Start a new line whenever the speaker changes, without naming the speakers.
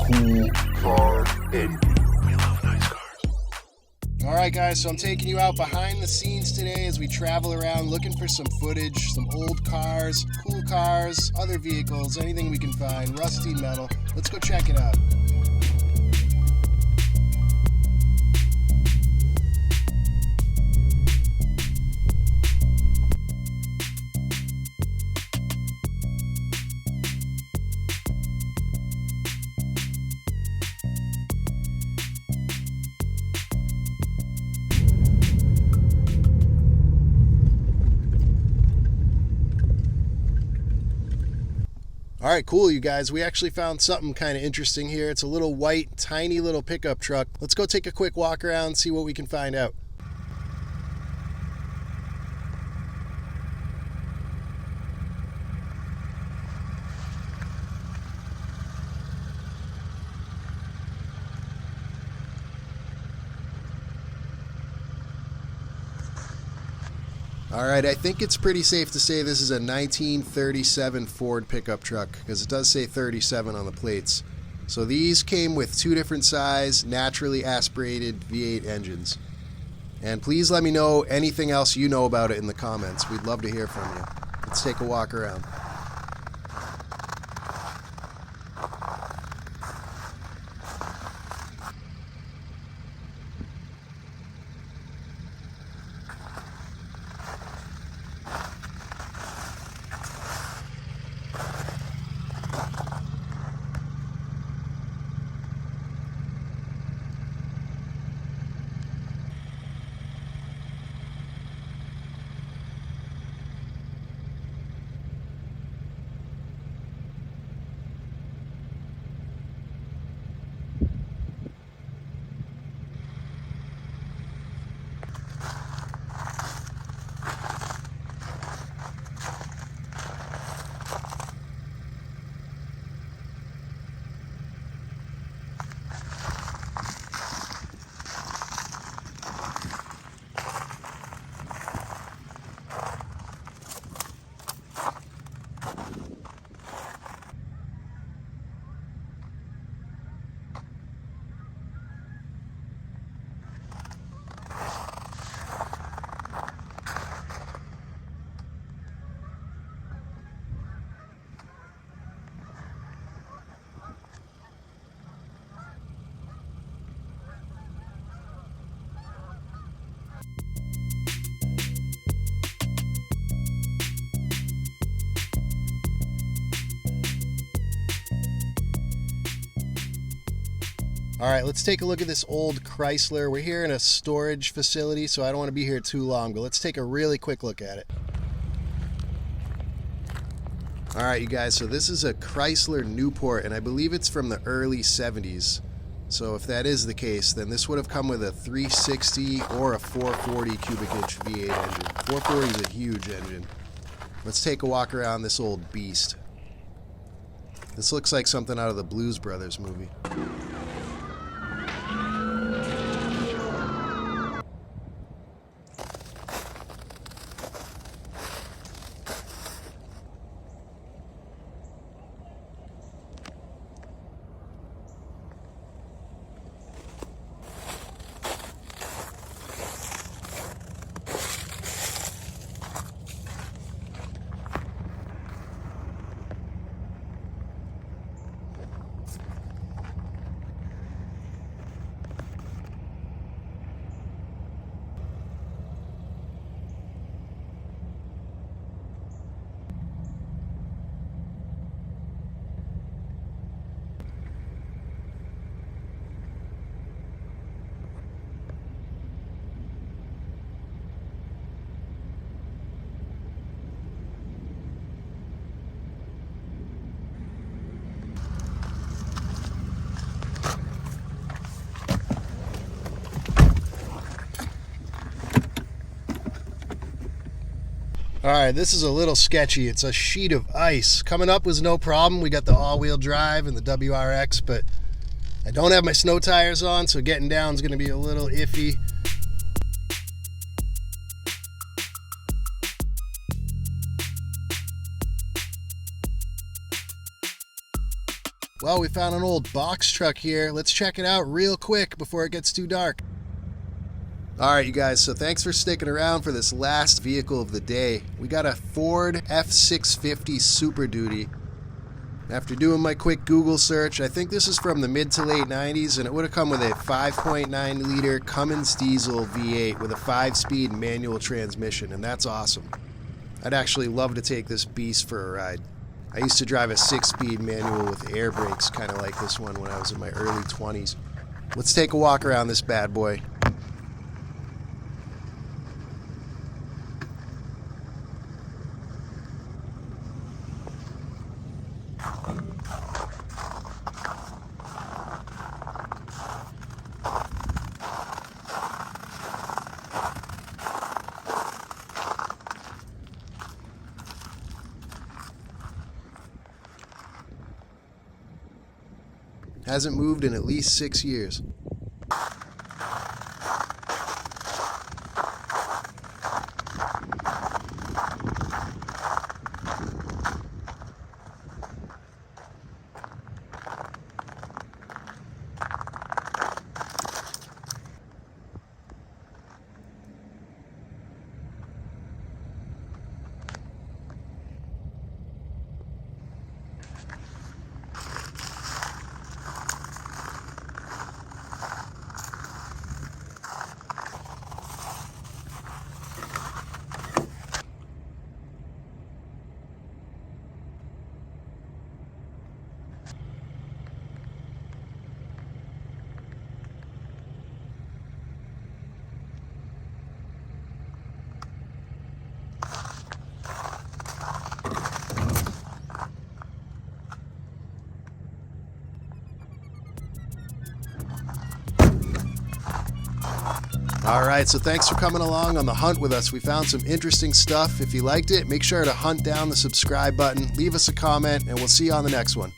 cool car envy.
We love nice cars.
Alright guys, so I'm taking you out behind the scenes today as we travel around looking for some footage, some old cars, cool cars, other vehicles, anything we can find, rusty metal. Let's go check it out. All right, cool, you guys. We actually found something kind of interesting here. It's a little white, tiny little pickup truck. Let's go take a quick walk around, see what we can find out. All right, I think it's pretty safe to say this is a 1937 Ford pickup truck because it does say 37 on the plates. So these came with two different size, naturally aspirated V8 engines. And please let me know anything else you know about it in the comments. We'd love to hear from you. Let's take a walk around. All right, let's take a look at this old Chrysler. We're here in a storage facility, so I don't want to be here too long, but let's take a really quick look at it. All right, you guys, so this is a Chrysler Newport, and I believe it's from the early 70s. So if that is the case, then this would have come with a 360 or a 440 cubic inch V8 engine. 440 is a huge engine. Let's take a walk around this old beast. This looks like something out of the Blues Brothers movie. All right, this is a little sketchy. It's a sheet of ice. Coming up was no problem. We got the all-wheel drive and the WRX, but I don't have my snow tires on, so getting down is going to be a little iffy. Well, we found an old box truck here. Let's check it out real quick before it gets too dark. Alright, you guys, so thanks for sticking around for this last vehicle of the day. We got a Ford F650 Super Duty. After doing my quick Google search, I think this is from the mid to late 90s, and it would have come with a 5.9 liter Cummins diesel V8 with a 5-speed manual transmission, and that's awesome. I'd actually love to take this beast for a ride. I used to drive a 6-speed manual with air brakes, kind of like this one when I was in my early 20s. Let's take a walk around this bad boy. Hasn't moved in at least 6 years. Alright, so thanks for coming along on the hunt with us. We found some interesting stuff. If you liked it, make sure to hunt down the subscribe button, leave us a comment, and we'll see you on the next one.